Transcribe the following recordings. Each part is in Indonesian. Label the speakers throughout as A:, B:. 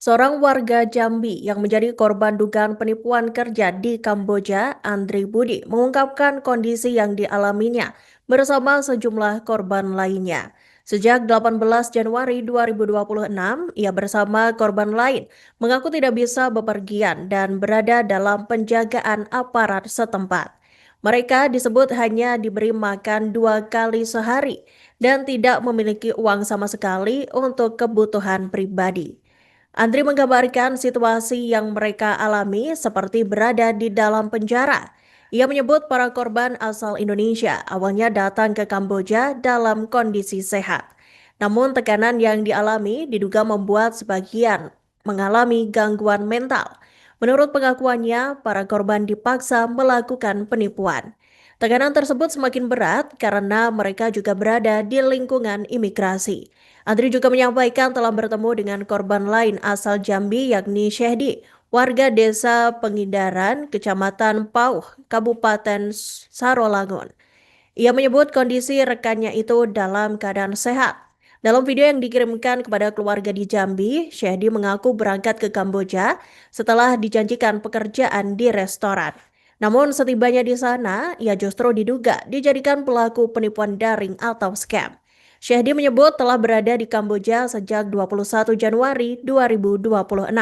A: Seorang warga Jambi yang menjadi korban dugaan penipuan kerja di Kamboja, Andri Budi, mengungkapkan kondisi yang dialaminya bersama sejumlah korban lainnya. Sejak 18 Januari 2026, ia bersama korban lain mengaku tidak bisa bepergian dan berada dalam penjagaan aparat setempat. Mereka disebut hanya diberi makan 2 kali sehari dan tidak memiliki uang sama sekali untuk kebutuhan pribadi. Andri menggambarkan situasi yang mereka alami seperti berada di dalam penjara. Ia menyebut para korban asal Indonesia awalnya datang ke Kamboja dalam kondisi sehat. Namun tekanan yang dialami diduga membuat sebagian mengalami gangguan mental. Menurut pengakuannya, para korban dipaksa melakukan penipuan. Tekanan tersebut semakin berat karena mereka juga berada di lingkungan imigrasi. Andri juga menyampaikan telah bertemu dengan korban lain asal Jambi yakni Syehdi, warga desa Pengindaran, Kecamatan Pauh, Kabupaten Sarolangun. Ia menyebut kondisi rekannya itu dalam keadaan sehat. Dalam video yang dikirimkan kepada keluarga di Jambi, Syehdi mengaku berangkat ke Kamboja setelah dijanjikan pekerjaan di restoran. Namun setibanya di sana, ia justru diduga dijadikan pelaku penipuan daring atau scam. Syahdi menyebut telah berada di Kamboja sejak 21 Januari 2026.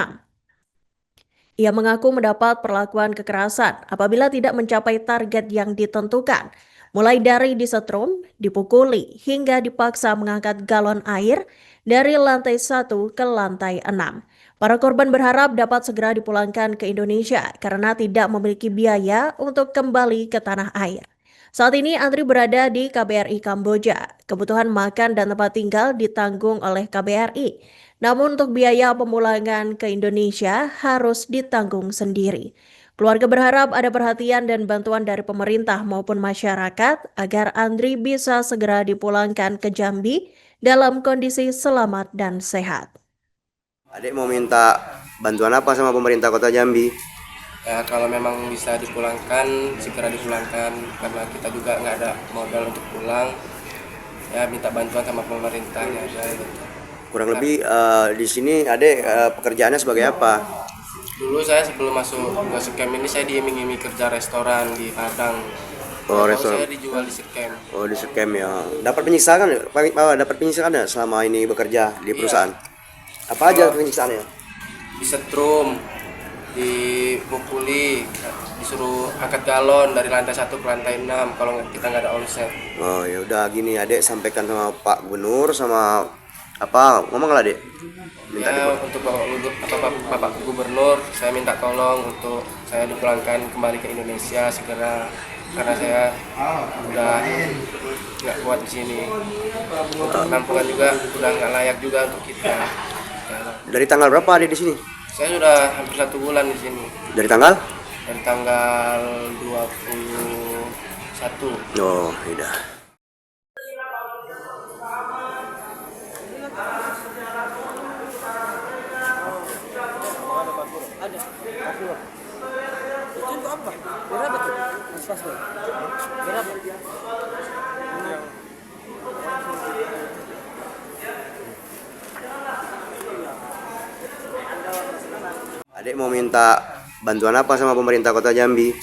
A: Ia mengaku mendapat perlakuan kekerasan apabila tidak mencapai target yang ditentukan, mulai dari disetrum, dipukuli, hingga dipaksa mengangkat galon air dari lantai 1 ke lantai 6. Para korban berharap dapat segera dipulangkan ke Indonesia karena tidak memiliki biaya untuk kembali ke tanah air. Saat ini Andri berada di KBRI Kamboja. Kebutuhan makan dan tempat tinggal ditanggung oleh KBRI. Namun untuk biaya pemulangan ke Indonesia harus ditanggung sendiri. Keluarga berharap ada perhatian dan bantuan dari pemerintah maupun masyarakat agar Andri bisa segera dipulangkan ke Jambi dalam kondisi selamat dan sehat.
B: Adik mau minta bantuan apa sama pemerintah Kota Jambi?
C: Ya, kalau memang bisa dipulangkan, segera dipulangkan karena kita juga nggak ada modal untuk pulang. Ya, minta bantuan sama pemerintahnya aja gitu.
B: Kurang lebih di sini adik pekerjaannya sebagai apa?
C: Dulu saya sebelum masuk ke Scam ini saya diiming-iming kerja restoran di Padang.
B: Oh,
C: Tahu
B: restoran.
C: saya dijual di Scam.
B: Oh, di scam ya. Dapat penyiksaan? Dapat penyiksaan ya selama ini bekerja di perusahaan? Apa aja
C: Oh,
B: penyiksaannya?
C: disetrum, dipukuli, disuruh angkat galon dari lantai 1 ke lantai 6 kalau kita nggak ada omset.
B: Oh, ya udah gini adik sampaikan sama Pak Gubernur sama apa ngomong lah adik. Minta
C: Ya, untuk Bapak Gubernur, saya minta tolong untuk saya dipulangkan kembali ke Indonesia segera karena saya udah nggak kuat di sini. Untuk penampungan juga udah nggak layak juga untuk kita. Ya,
B: Dari tanggal berapa adik di sini?
C: saya sudah hampir 1 bulan di sini.
B: Dari tanggal?
C: Dari tanggal 21.
B: Oh, ya udah.
D: Itu untuk apa? Berapa tuh? Mas Pastor? Berapa?
B: Adik mau minta bantuan apa sama pemerintah Kota Jambi?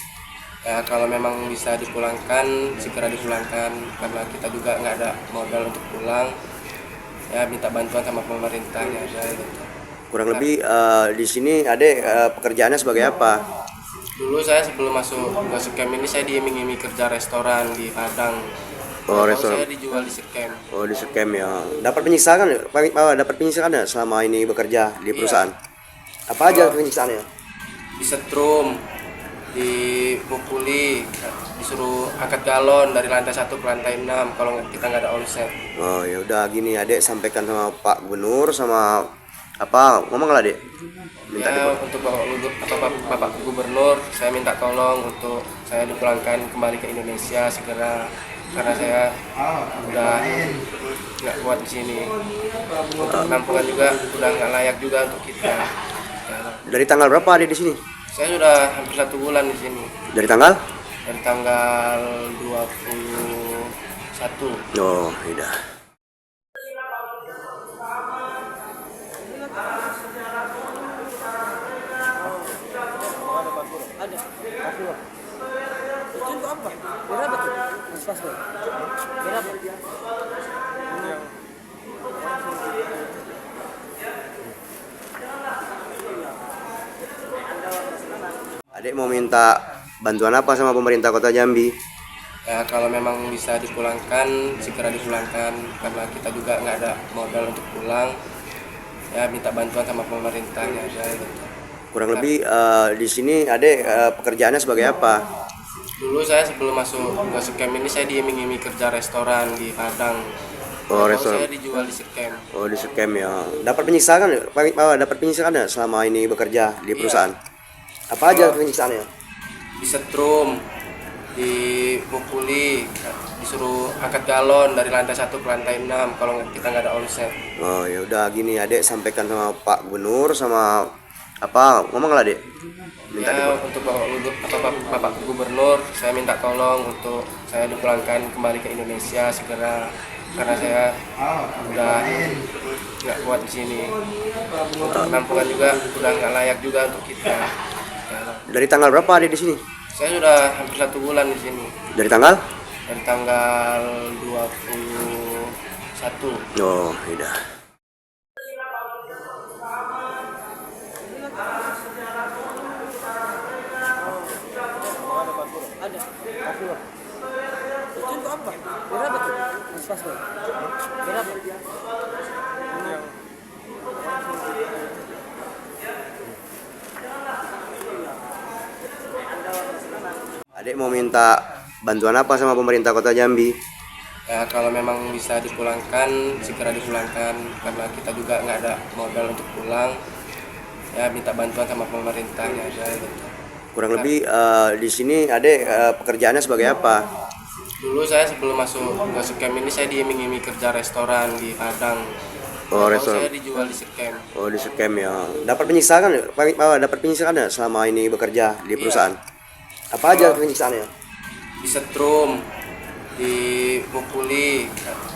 C: Ya, kalau memang bisa dipulangkan, segera dipulangkan karena kita juga nggak ada modal untuk pulang. Ya, minta bantuan sama pemerintahnya aja gitu.
B: Kurang lebih di sini adik pekerjaannya sebagai apa?
C: Dulu saya sebelum masuk ke Scam ini saya diiming-iming kerja restoran di Padang.
B: Oh,
C: Tahu
B: restoran.
C: saya dijual di Scam.
B: Oh, di scam ya. Dapat penyiksaan? Dapat penyiksaan ya selama ini bekerja di perusahaan? Apa aja penyiksaannya?
C: Disetrum, dipukuli, disuruh angkat galon dari lantai 1 ke lantai 6 kalau kita nggak ada omset.
B: Oh, ya udah gini adik sampaikan sama Pak Gubernur sama apa ngomong lah adik. Minta
C: Ya, untuk Bapak Gubernur, saya minta tolong untuk saya dipulangkan kembali ke Indonesia segera karena saya udah nggak kuat di sini. Untuk penampungan juga udah nggak layak juga untuk kita. Ya,
B: Dari tanggal berapa adik di sini?
C: saya sudah hampir 1 bulan di sini.
B: Dari tanggal?
C: Dari tanggal 21.
B: Oh, ya udah. Adek mau minta bantuan apa sama pemerintah Kota Jambi?
C: Ya kalau memang bisa dipulangkan, segera dipulangkan karena kita juga nggak ada modal untuk pulang. Ya minta bantuan sama pemerintahnya aja gitu.
B: Kurang lebih di sini adek pekerjaannya sebagai apa?
C: Dulu saya sebelum masuk ke Scam ini saya diiming-iming kerja restoran di Padang.
B: Oh,
C: Tahu
B: restoran.
C: saya dijual di Scam.
B: Oh, di scam ya. Dapat penyiksaan dapat penyiksaan nggak selama ini bekerja di perusahaan? Apa aja penyiksaannya?
C: Disetrum, dipukuli, disuruh angkat galon dari lantai 1 ke lantai 6 kalau kita nggak ada omset.
B: Oh ya udah gini adek sampaikan sama Pak Gubernur sama apa ngomong lah adek. Minta
C: Ya untuk Bapak Gubernur, saya minta tolong untuk saya dipulangkan kembali ke Indonesia segera karena saya udah nggak kuat di sini. Untuk penampungan juga udah nggak layak juga untuk kita. Ya,
B: Dari tanggal berapa adek di sini?
C: saya sudah hampir 1 bulan di sini.
B: Dari tanggal?
C: Dari tanggal 21.
B: Oh, udah.
D: Ada. Itu untuk apa? Berapa tuh? Mas Pastor. Berapa? Ini yang
B: Adek mau minta bantuan apa sama pemerintah Kota Jambi?
C: Ya kalau memang bisa dipulangkan, segera dipulangkan karena kita juga nggak ada modal untuk pulang. Ya minta bantuan sama pemerintahnya aja gitu.
B: Kurang lebih di sini adek pekerjaannya sebagai apa?
C: Dulu saya sebelum masuk ke Scam ini saya diiming-iming kerja restoran di Padang.
B: Oh,
C: Tahu
B: restoran.
C: saya dijual di Scam.
B: Oh, di scam ya. Dapat penyiksaan dapat penyiksaan nggak selama ini bekerja di perusahaan? Apa aja penyiksaannya?
C: Disetrum, dipukuli,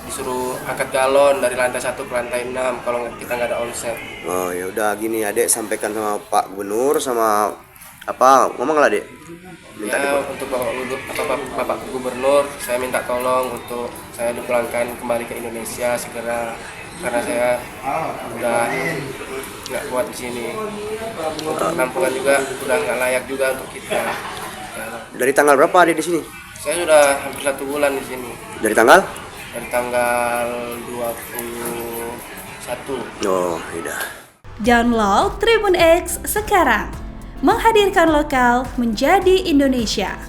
C: disuruh angkat galon dari lantai 1 ke lantai 6 kalau kita nggak ada omset.
B: Oh ya udah gini adek sampaikan sama Pak Gubernur sama apa ngomong lah adek. Minta
C: Ya untuk Bapak Gubernur, saya minta tolong untuk saya dipulangkan kembali ke Indonesia segera karena saya udah nggak kuat di sini. Untuk penampungan juga udah nggak layak juga untuk kita. Ya,
B: Dari tanggal berapa adek di sini?
C: saya sudah hampir 1 bulan di sini.
B: Dari tanggal?
C: Dari tanggal 21.
B: Oh, udah.
E: Download Tribun X sekarang. Menghadirkan lokal menjadi Indonesia.